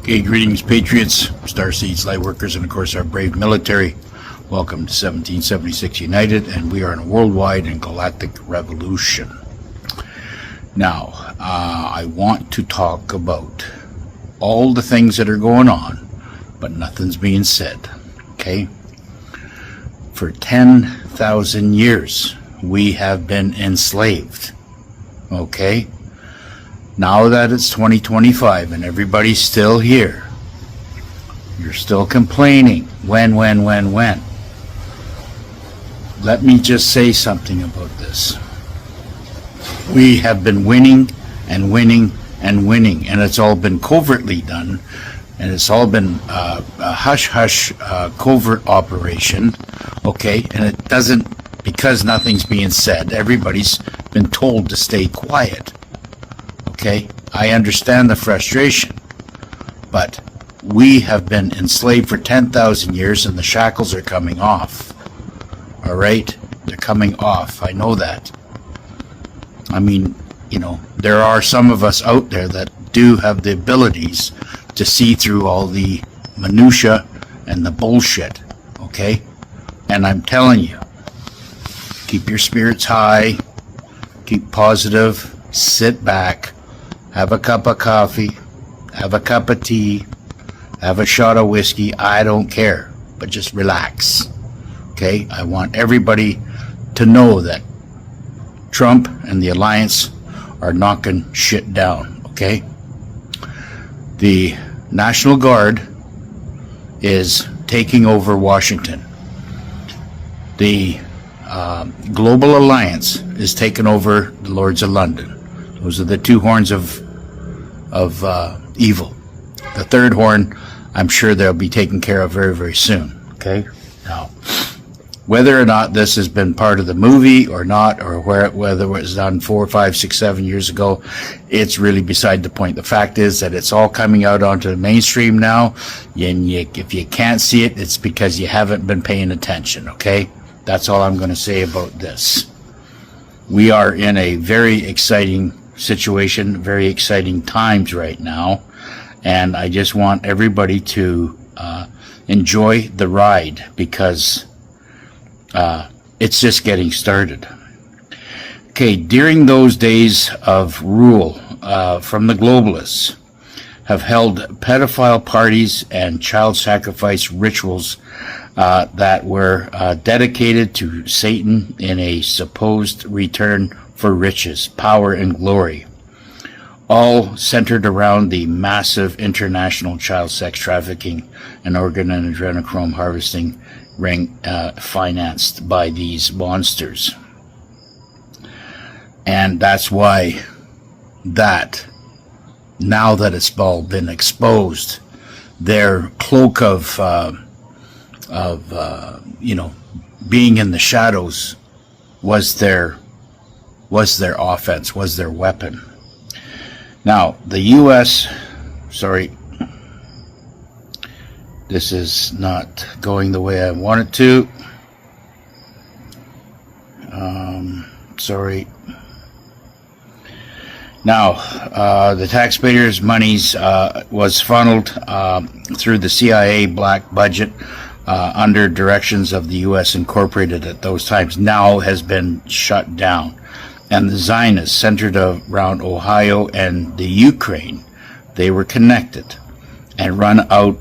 Okay, greetings, patriots, starseeds, lightworkers, and of course our brave military. Welcome to 1776 United, and we are in a worldwide and galactic revolution. Now, I want to talk about all the things that are going on, but nothing's being said, okay? For 10,000 years, we have been enslaved, okay? Now that it's 2025 and everybody's still here, you're still complaining. When? Let me just say something about this. We have been winning and winning and winning, and it's all been covertly done, and it's all been a hush-hush covert operation, okay? And it doesn't, because nothing's being said, everybody's been told to stay quiet. Okay, I understand the frustration, but we have been enslaved for 10,000 years and the shackles are coming off. All right, they're coming off. I know that. I mean, you know, there are some of us out there that do have the abilities to see through all the minutia and the bullshit. Okay, and I'm telling you, keep your spirits high, keep positive, sit back. Have a cup of coffee, have a cup of tea, have a shot of whiskey, I don't care, but just relax, okay? I want everybody to know that Trump and the Alliance are knocking shit down, okay? The National Guard is taking over Washington. The Global Alliance is taking over the Lords of London. Those are the two horns of evil. The third horn, I'm sure they'll be taken care of very, very soon. Okay? Now, whether or not this has been part of the movie or not, or whether it was done 4, 5, 6, 7 years ago, it's really beside the point. The fact is that it's all coming out onto the mainstream now, and if you can't see it, it's because you haven't been paying attention. Okay? That's all I'm going to say about this. We are in a very exciting situation, very exciting times right now, and I just want everybody to enjoy the ride, because it's just getting started. Okay, during those days of rule from the globalists, have held pedophile parties and child sacrifice rituals that were dedicated to Satan in a supposed return for riches, power, and glory, all centered around the massive international child sex trafficking and organ and adrenochrome harvesting ring financed by these monsters. And that's why that, now that it's all been exposed, their cloak of you know, being in the shadows was their offense, was their weapon. Now, the U.S., sorry, this is not going the way I want it to. Sorry. Now, the taxpayers' monies was funneled through the CIA black budget under directions of the U.S. Incorporated at those times, now has been shut down. And the Zionists, centered around Ohio and the Ukraine, they were connected and run out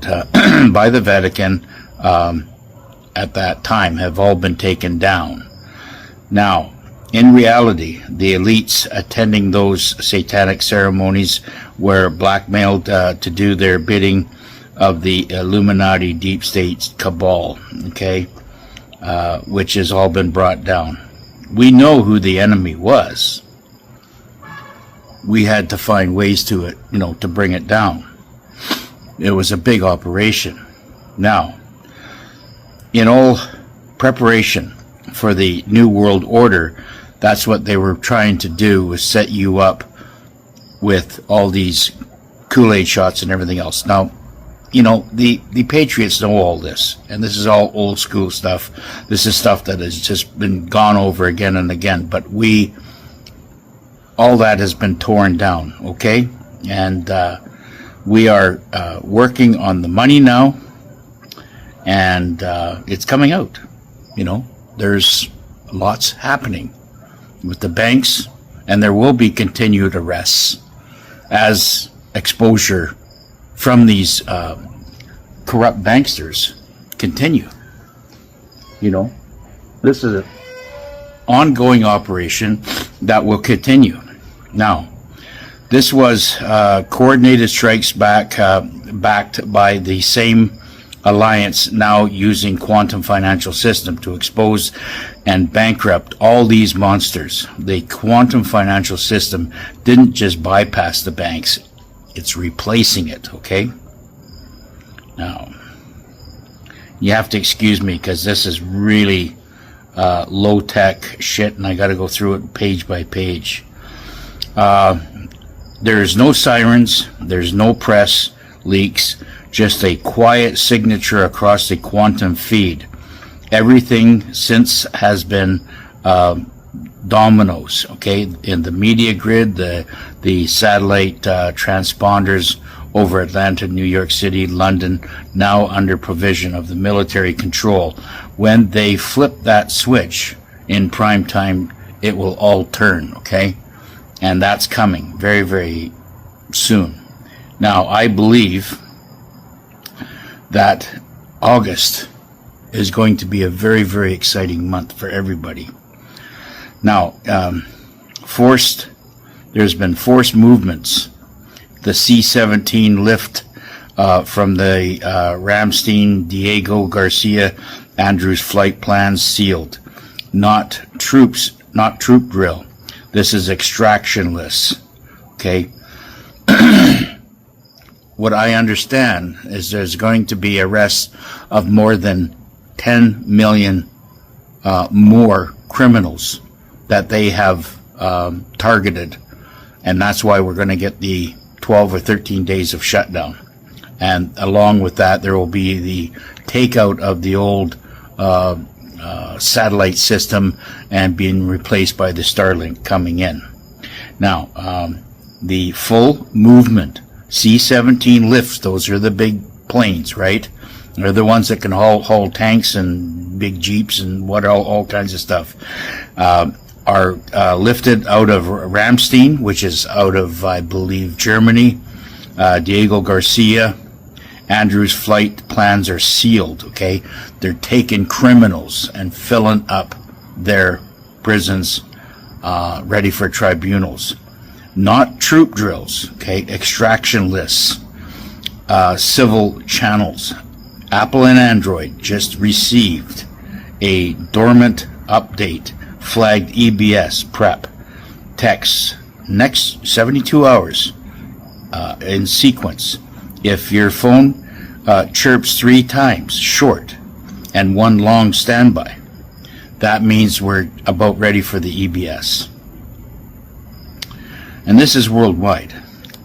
by the Vatican at that time, have all been taken down. Now, in reality, the elites attending those satanic ceremonies were blackmailed to do their bidding of the Illuminati deep state cabal, okay, which has all been brought down. We know who the enemy was. We had to find ways to it, you know, to bring it down. It was a big operation. Now, in all preparation for the New World Order, that's what they were trying to do, was set you up with all these Kool-Aid shots and everything else. Now, you know, the patriots know all this, and this is all old school stuff. This is stuff that has just been gone over again and again, but all that has been torn down, okay? And We are working on the money now, and it's coming out. There's lots happening with the banks, and there will be continued arrests as exposure from these corrupt banksters continue. This is an ongoing operation that will continue. Now, this was coordinated strikes backed by the same alliance, now using quantum financial system to expose and bankrupt all these monsters. The quantum financial system didn't just bypass the banks, it's replacing it, okay? Now, you have to excuse me because this is really low-tech shit, and I got to go through it page by page. There's no sirens, there's no press leaks, just a quiet signature across the quantum feed. Everything since has been dominoes, okay? In the media grid, the satellite transponders over Atlanta, New York City, London, now under provision of the military control. When they flip that switch in prime time, it will all turn, okay? And that's coming very, very soon. Now, I believe that August is going to be a very, very exciting month for everybody. Now, there's been forced movements. The C-17 lift from the Ramstein, Diego Garcia Andrews flight plans sealed. Not troop drill. This is extractionless. Okay? What I understand is there's going to be arrests of more than 10 million more criminals that they have targeted. And that's why we're going to get the 12 or 13 days of shutdown. And along with that, there will be the takeout of the old satellite system and being replaced by the Starlink coming in. Now, the full movement C-17 lifts, those are the big planes, right? They're the ones that can haul tanks and big jeeps and all kinds of stuff. Are lifted out of Ramstein, which is out of, I believe, Germany. Diego Garcia Andrews flight plans are sealed, okay? They're taking criminals and filling up their prisons ready for tribunals. Not troop drills, okay? Extraction lists, civil channels. Apple and Android just received a dormant update flagged EBS prep texts next 72 hours in sequence. If your phone chirps 3 times short and 1 long standby, that means we're about ready for the EBS. And this is worldwide.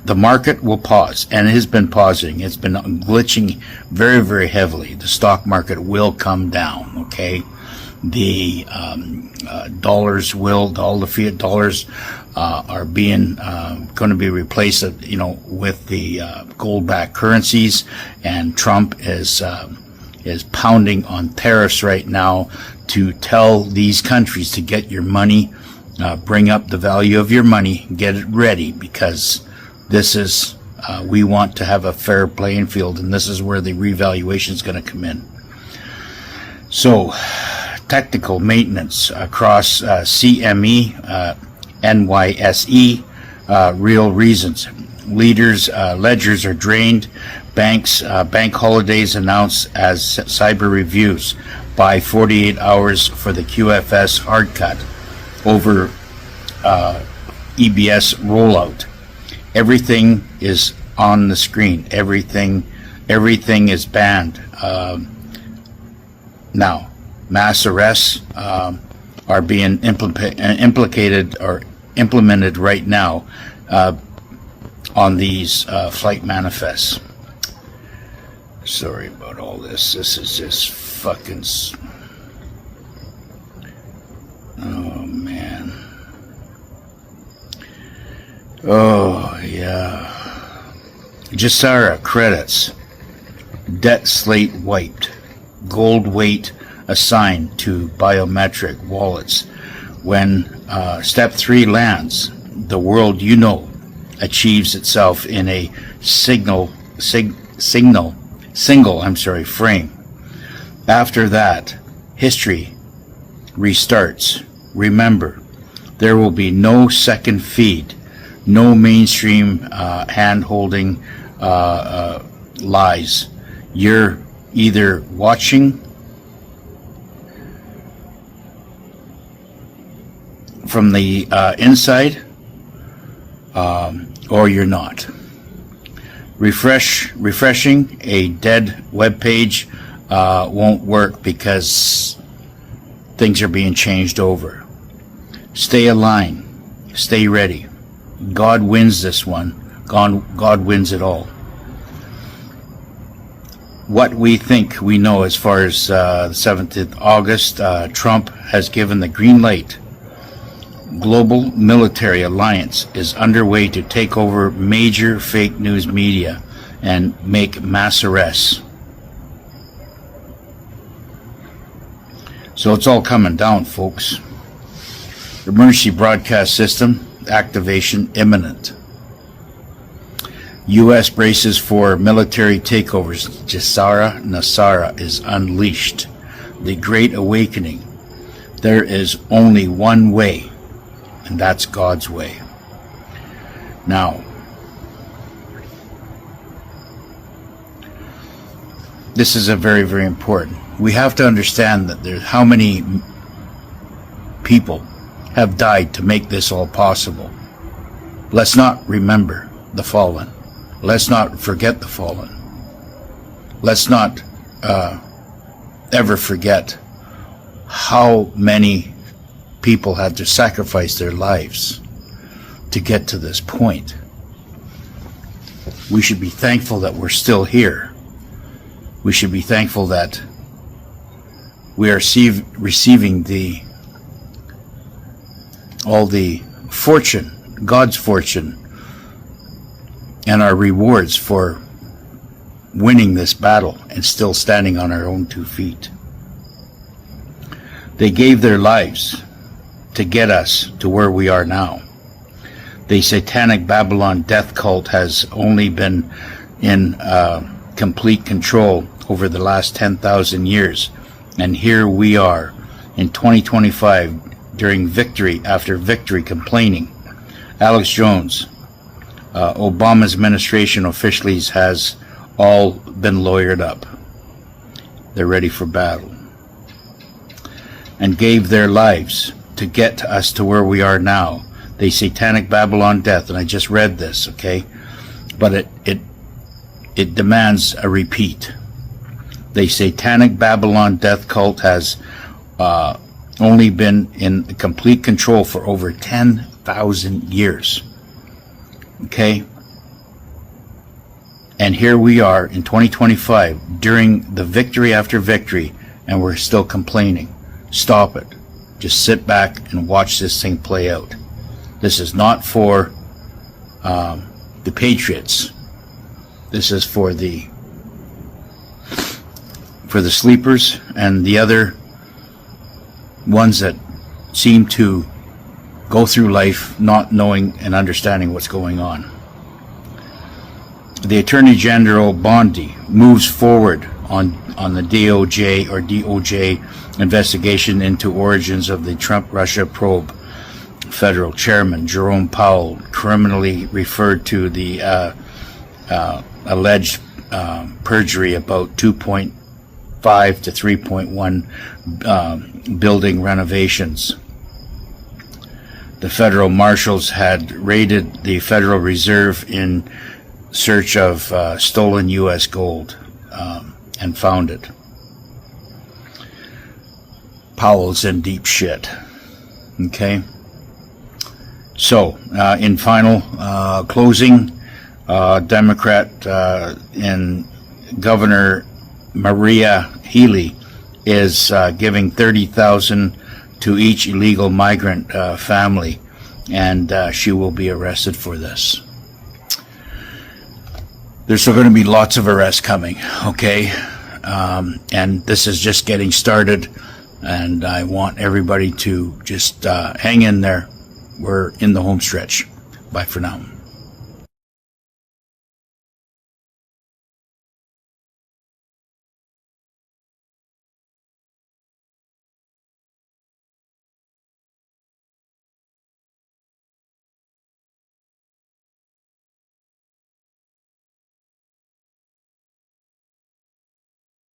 The market will pause, and it has been pausing. It's been glitching very, very heavily. The stock market will come down, okay? The dollars all the fiat dollars are being going to be replaced, with the gold-backed currencies, and Trump is pounding on tariffs right now to tell these countries to get your money, bring up the value of your money, get it ready, because this is we want to have a fair playing field, and this is where the revaluation is going to come in. So, technical maintenance across CME, NYSE, real reasons. Ledgers are drained. Bank holidays announced as cyber reviews by 48 hours for the QFS hard cut over EBS rollout. Everything is on the screen. Everything is banned. Now, mass arrests are being implemented right now on these flight manifests. Sorry about all this. This is just fucking... Oh, man. Oh, yeah. Gisara credits. Debt slate wiped. Gold weight assigned to biometric wallets. When step 3 lands, the world you know achieves itself in a single frame. After that, history restarts. Remember, there will be no second feed, no mainstream hand-holding lies. You're either watching from the inside or you're not. Refreshing a dead web page won't work because things are being changed over. Stay aligned. Stay ready. God wins this one. God wins it all. What we think we know as far as the 7th of August, Trump has given the green light. Global military alliance is underway to take over major fake news media and make mass arrests. So it's all coming down, folks. Emergency broadcast system activation imminent. U.S. braces for military takeovers. Gisara Nasara is unleashed. The Great Awakening. There is only one way, and that's God's way. Now, this is a very, very important. We have to understand that there's how many people have died to make this all possible. Let's not remember the fallen. Let's not forget the fallen. Let's not ever forget how many people had to sacrifice their lives to get to this point. We should be thankful that we're still here. We should be thankful that we are receiving all the fortune, God's fortune, and our rewards for winning this battle and still standing on our own 2 feet. They gave their lives to get us to where we are now. The satanic Babylon death cult has only been in complete control over the last 10,000 years. And here we are in 2025 during victory after victory complaining. Alex Jones, Obama's administration officially has all been lawyered up. They're ready for battle. And gave their lives to get us to where we are now. The satanic Babylon death, and I just read this, okay? But it demands a repeat. The satanic Babylon death cult has only been in complete control for over 10,000 years. Okay? And here we are in 2025 during the victory after victory, and we're still complaining. Stop it. Just sit back and watch this thing play out. This is not for the patriots. This is for the sleepers and the other ones that seem to go through life not knowing and understanding what's going on. The Attorney General Bondi moves forward on the DOJ investigation into origins of the Trump-Russia probe. Federal Chairman Jerome Powell criminally referred to the alleged perjury about 2.5 to 3.1 building renovations. The federal marshals had raided the Federal Reserve in search of stolen U.S. gold and found it. Powell's in deep shit. Okay? So, in final closing, Democrat and Governor Maria Healey is giving $30,000 to each illegal migrant family, and she will be arrested for this. there's still going to be lots of arrests coming, okay? And this is just getting started, and I want everybody to just hang in there. We're in the home stretch. Bye for now.